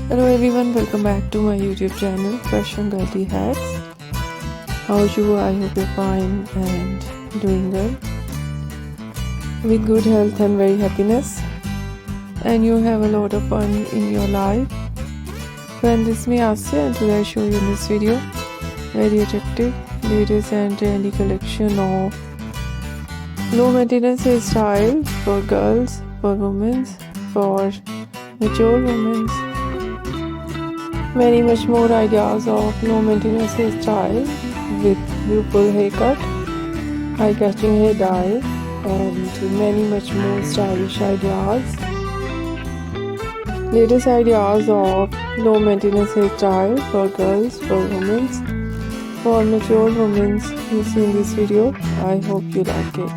Hello everyone, welcome back to my YouTube channel Fashion Girly Hacks. How are you? I hope you're fine and doing well with good health and very happiness, and you have a lot of fun in your life. Friend, this is me Asya, and today I show you in this video very attractive, latest and trendy collection of low maintenance hairstyle for girls, for women, for mature women. Many much more ideas of low maintenance hairstyle with beautiful haircut, eye-catching hair dye, and many much more stylish ideas. Latest ideas of low maintenance hairstyle for girls, for women, for mature women you see in this video. I hope you like it.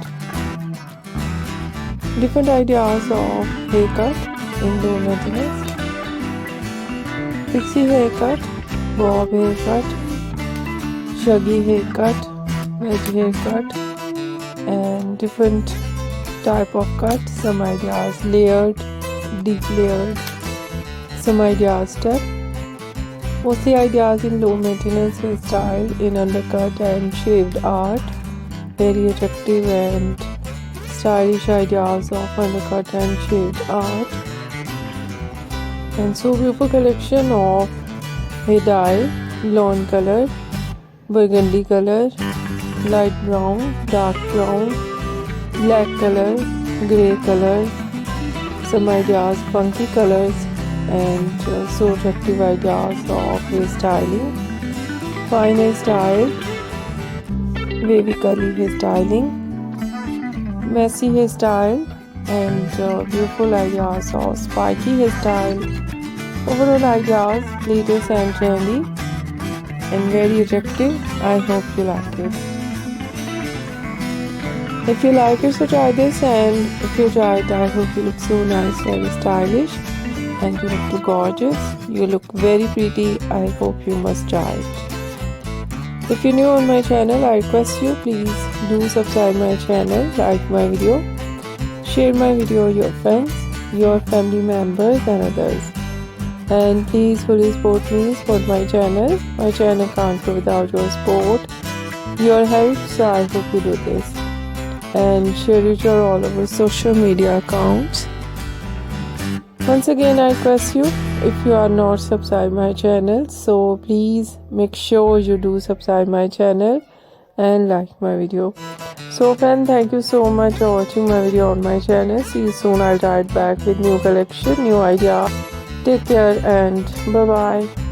Different ideas of haircut in low maintenance. Pixie haircut, bob haircut, shaggy haircut, wedge haircut, and different type of cut. Some ideas layered, deep layered, some ideas step. Mostly ideas in low maintenance hairstyle in undercut and shaved art. Very attractive and stylish ideas of undercut and shaved art. And so beautiful collection of hair dye, blonde color, burgundy color, light brown, dark brown, black color, grey color, some ideas, funky colors, and so attractive ideas of hairstyling, fine hairstyle, wavy curly hairstyling, messy hairstyle, and beautiful ideas of spiky hairstyle. Overall ideas, latest and trendy and very attractive. I hope you like it. If you like it, so try this, and if you try it, I hope you look so nice, very stylish, and you look too gorgeous. You look very pretty. I hope you must try it. If you're new on my channel, I request you please do subscribe my channel, like my video, share my video with your friends, your family members and others. And please fully support me, support my channel. My channel can't go without your support, your help, so I hope you do this. And share it your all over social media accounts. Once again, I request you, if you are not subscribed my channel, so please make sure you do subscribe my channel and like my video. So friend, thank you so much for watching my video on my channel. See you soon. I'll try it back with new collection, new idea. Take care and bye bye.